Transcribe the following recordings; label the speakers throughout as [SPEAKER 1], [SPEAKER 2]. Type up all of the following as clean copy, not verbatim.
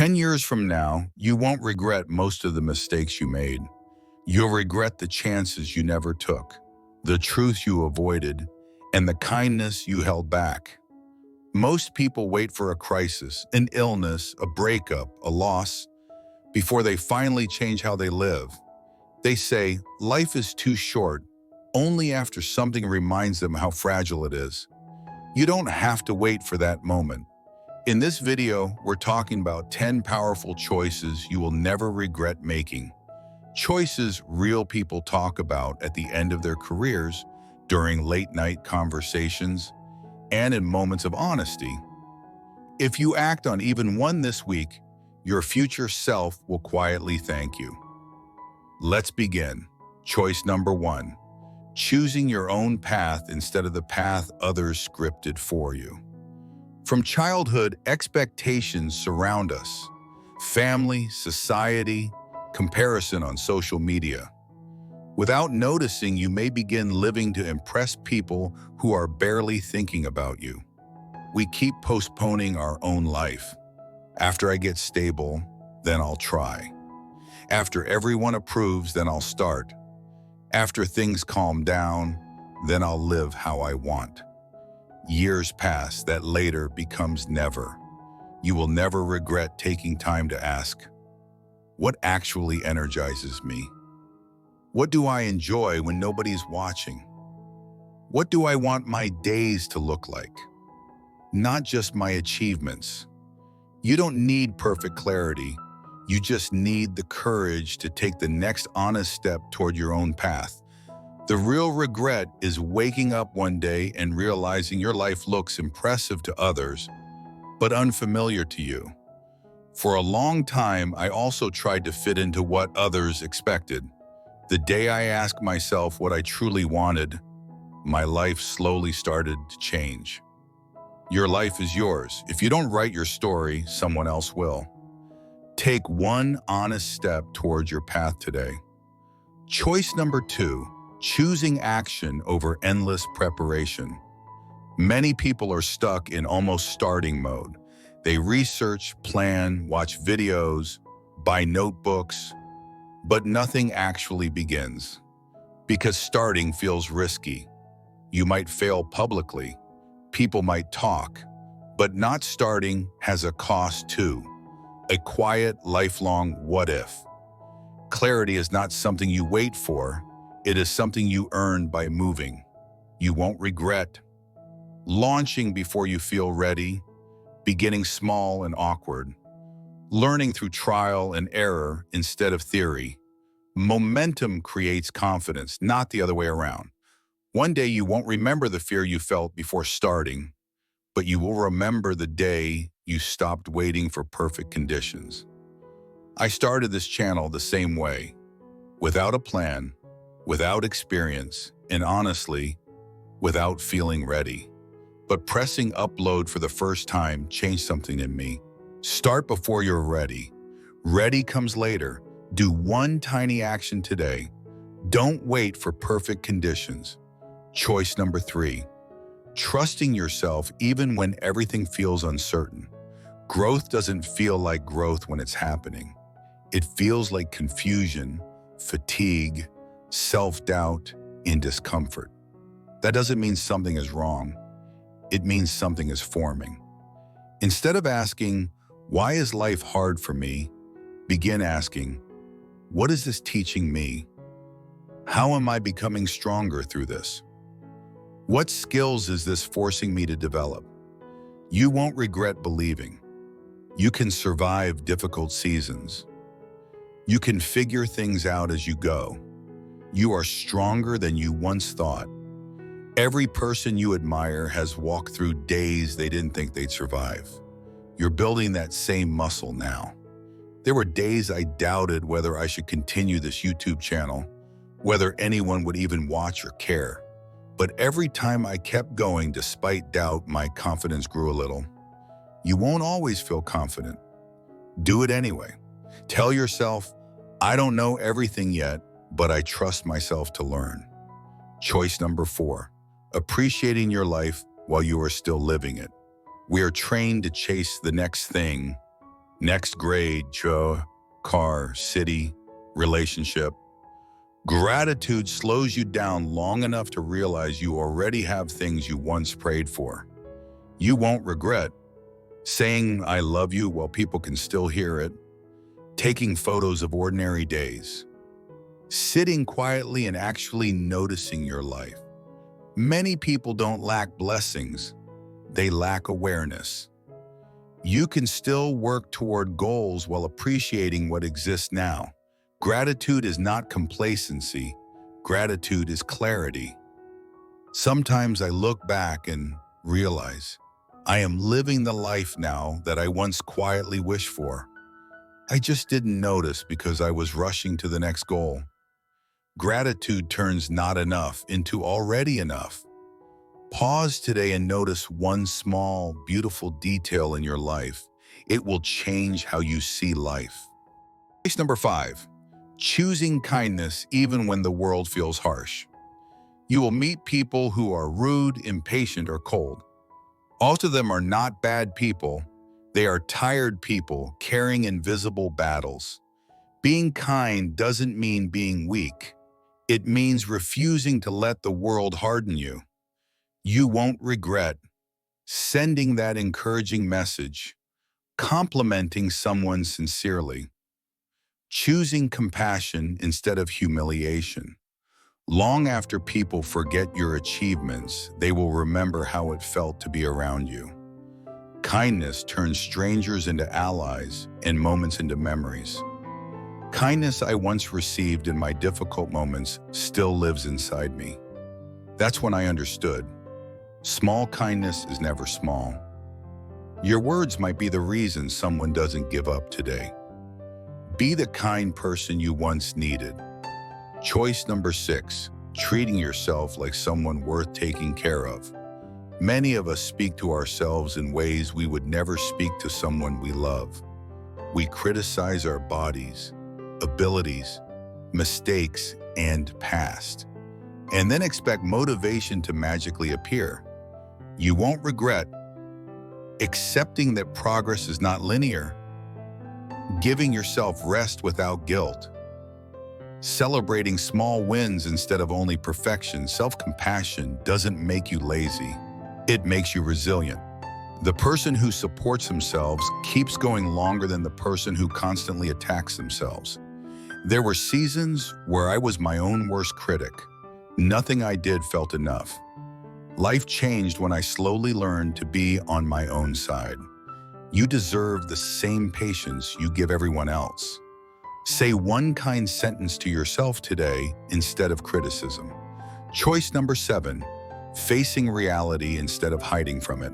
[SPEAKER 1] 10 years from now, you won't regret most of the mistakes you made. You'll regret the chances you never took, the truth you avoided, and the kindness you held back. Most people wait for a crisis, an illness, a breakup, a loss, before they finally change how they live. They say, life is too short, only after something reminds them how fragile it is. You don't have to wait for that moment. In this video, we're talking about 10 powerful choices you will never regret making. Choices real people talk about at the end of their careers, during late-night conversations, and in moments of honesty. If you act on even one this week, your future self will quietly thank you. Let's begin. Choice number 1. Choosing your own path instead of the path others scripted for you. From childhood, expectations surround us. Family, society, comparison on social media. Without noticing, you may begin living to impress people who are barely thinking about you. We keep postponing our own life. After I get stable, then I'll try. After everyone approves, then I'll start. After things calm down, then I'll live how I want. Years pass that later becomes never. You will never regret taking time to ask, what actually energizes me? What do I enjoy when nobody's watching? What do I want my days to look like? Not just my achievements. You don't need perfect clarity. You just need the courage to take the next honest step toward your own path. The real regret is waking up one day and realizing your life looks impressive to others, but unfamiliar to you. For a long time, I also tried to fit into what others expected. The day I asked myself what I truly wanted, my life slowly started to change. Your life is yours. If you don't write your story, someone else will. Take one honest step towards your path today. Choice number 2. Choosing action over endless preparation. Many people are stuck in almost starting mode. They research, plan, watch videos, buy notebooks, but nothing actually begins. Because starting feels risky. You might fail publicly. People might talk, but not starting has a cost too. A quiet, lifelong what if. Clarity is not something you wait for. It is something you earn by moving. You won't regret. Launching before you feel ready, beginning small and awkward, learning through trial and error instead of theory. Momentum creates confidence, not the other way around. One day you won't remember the fear you felt before starting, but you will remember the day you stopped waiting for perfect conditions. I started this channel the same way, without a plan, without experience, and honestly, without feeling ready. But pressing upload for the first time changed something in me. Start before you're ready. Ready comes later. Do one tiny action today. Don't wait for perfect conditions. Choice number 3. Trusting yourself even when everything feels uncertain. Growth doesn't feel like growth when it's happening. It feels like confusion, fatigue, self-doubt, and discomfort. That doesn't mean something is wrong. It means something is forming. Instead of asking, why is life hard for me? Begin asking, what is this teaching me? How am I becoming stronger through this? What skills is this forcing me to develop? You won't regret believing. You can survive difficult seasons. You can figure things out as you go. You are stronger than you once thought. Every person you admire has walked through days they didn't think they'd survive. You're building that same muscle now. There were days I doubted whether I should continue this YouTube channel, whether anyone would even watch or care. But every time I kept going despite doubt, my confidence grew a little. You won't always feel confident. Do it anyway. Tell yourself, I don't know everything yet, but I trust myself to learn. Choice number 4. Appreciating your life while you are still living it. We are trained to chase the next thing, Next grade, job, car, city, relationship. Gratitude slows you down long enough to realize you already have things you once prayed for. You won't regret saying I love you while people can still hear it, taking photos of ordinary days, sitting quietly and actually noticing your life. Many people don't lack blessings, they lack awareness. You can still work toward goals while appreciating what exists now. Gratitude is not complacency, gratitude is clarity. Sometimes I look back and realize I am living the life now that I once quietly wished for. I just didn't notice because I was rushing to the next goal. Gratitude turns not enough into already enough. Pause today and notice one small, beautiful detail in your life. It will change how you see life. Choice number 5, choosing kindness even when the world feels harsh. You will meet people who are rude, impatient, or cold. Most of them are not bad people. They are tired people carrying invisible battles. Being kind doesn't mean being weak. It means refusing to let the world harden you. You won't regret sending that encouraging message, complimenting someone sincerely, choosing compassion instead of humiliation. Long after people forget your achievements, they will remember how it felt to be around you. Kindness turns strangers into allies and moments into memories. Kindness I once received in my difficult moments still lives inside me. That's when I understood. Small kindness is never small. Your words might be the reason someone doesn't give up today. Be the kind person you once needed. Choice number 6, treating yourself like someone worth taking care of. Many of us speak to ourselves in ways we would never speak to someone we love. We criticize our bodies, abilities, mistakes, and past, and then expect motivation to magically appear. You won't regret accepting that progress is not linear, giving yourself rest without guilt, celebrating small wins instead of only perfection. Self-compassion doesn't make you lazy. It makes you resilient. The person who supports themselves keeps going longer than the person who constantly attacks themselves. There were seasons where I was my own worst critic. Nothing I did felt enough. Life changed when I slowly learned to be on my own side. You deserve the same patience you give everyone else. Say one kind sentence to yourself today instead of criticism. Choice number 7, facing reality instead of hiding from it.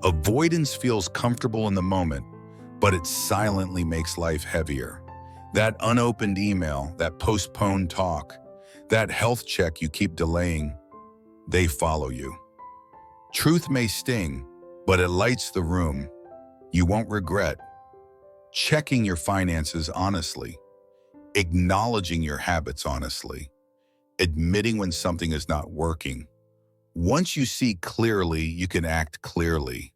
[SPEAKER 1] Avoidance feels comfortable in the moment, but it silently makes life heavier. That unopened email, that postponed talk, that health check you keep delaying, they follow you. Truth may sting, but it lights the room. You won't regret checking your finances honestly, acknowledging your habits honestly, admitting when something is not working. Once you see clearly, you can act clearly.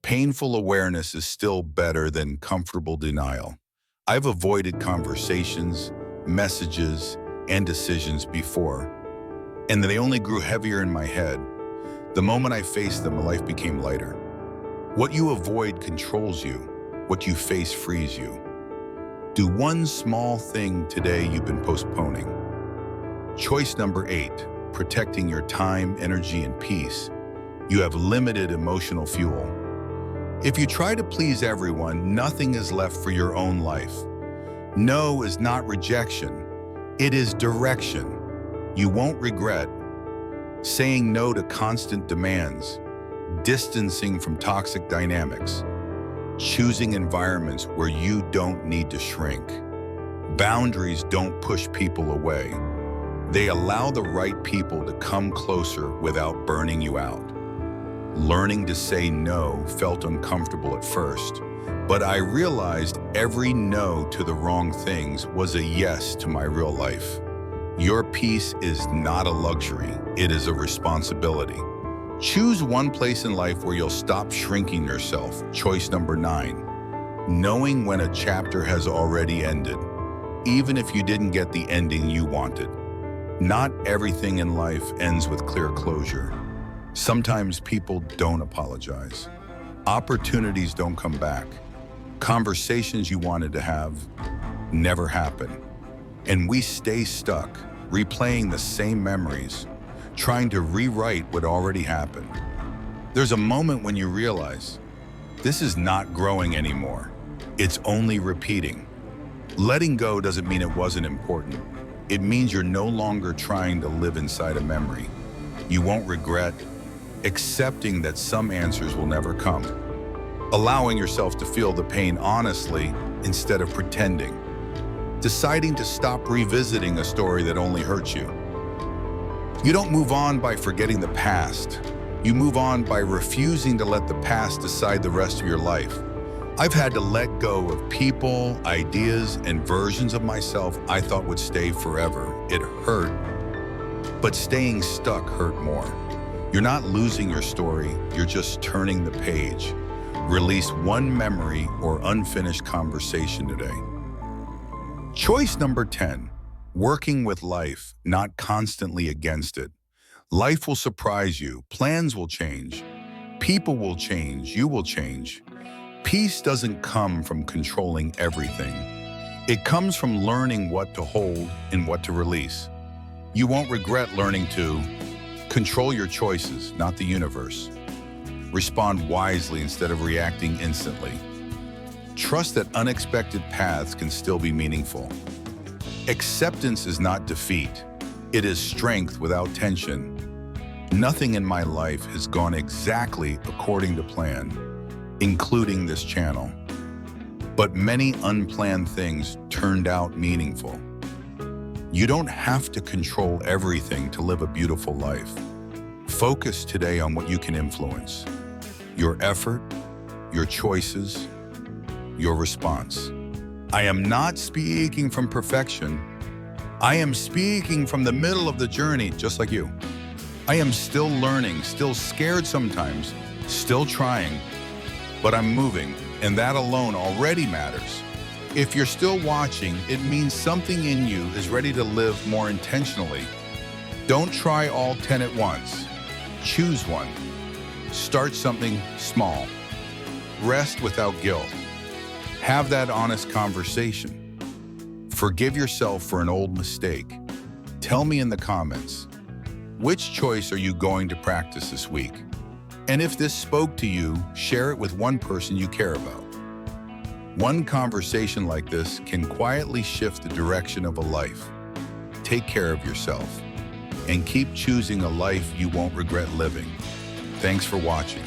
[SPEAKER 1] Painful awareness is still better than comfortable denial. I've avoided conversations, messages, and decisions before, and they only grew heavier in my head. The moment I faced them, life became lighter. What you avoid controls you. What you face frees you. Do one small thing today you've been postponing. Choice number 8, protecting your time, energy, and peace. You have limited emotional fuel. If you try to please everyone, nothing is left for your own life. No is not rejection. It is direction. You won't regret saying no to constant demands, distancing from toxic dynamics, choosing environments where you don't need to shrink. Boundaries don't push people away. They allow the right people to come closer without burning you out. Learning to say no felt uncomfortable at first, but I realized every no to the wrong things was a yes to my real life. Your peace is not a luxury, it is a responsibility. Choose one place in life where you'll stop shrinking yourself. Choice number 9, knowing when a chapter has already ended, even if you didn't get the ending you wanted. Not everything in life ends with clear closure. Sometimes people don't apologize. Opportunities don't come back. Conversations you wanted to have never happen. And we stay stuck, replaying the same memories, trying to rewrite what already happened. There's a moment when you realize, this is not growing anymore. It's only repeating. Letting go doesn't mean it wasn't important. It means you're no longer trying to live inside a memory you won't regret, accepting that some answers will never come, allowing yourself to feel the pain honestly instead of pretending, deciding to stop revisiting a story that only hurts you. You don't move on by forgetting the past. You move on by refusing to let the past decide the rest of your life. I've had to let go of people, ideas, and versions of myself I thought would stay forever. It hurt, but staying stuck hurt more. You're not losing your story, you're just turning the page. Release one memory or unfinished conversation today. Choice number 10, working with life, not constantly against it. Life will surprise you, plans will change, people will change, you will change. Peace doesn't come from controlling everything. It comes from learning what to hold and what to release. You won't regret learning to control your choices, not the universe. Respond wisely instead of reacting instantly. Trust that unexpected paths can still be meaningful. Acceptance is not defeat. It is strength without tension. Nothing in my life has gone exactly according to plan, including this channel. But many unplanned things turned out meaningful. You don't have to control everything to live a beautiful life. Focus today on what you can influence. Your effort, your choices, your response. I am not speaking from perfection. I am speaking from the middle of the journey, just like you. I am still learning, still scared sometimes, still trying, but I'm moving, and that alone already matters. If you're still watching, it means something in you is ready to live more intentionally. Don't try all 10 at once. Choose one. Start something small. Rest without guilt. Have that honest conversation. Forgive yourself for an old mistake. Tell me in the comments, which choice are you going to practice this week? And if this spoke to you, share it with one person you care about. One conversation like this can quietly shift the direction of a life. Take care of yourself and keep choosing a life you won't regret living. Thanks for watching.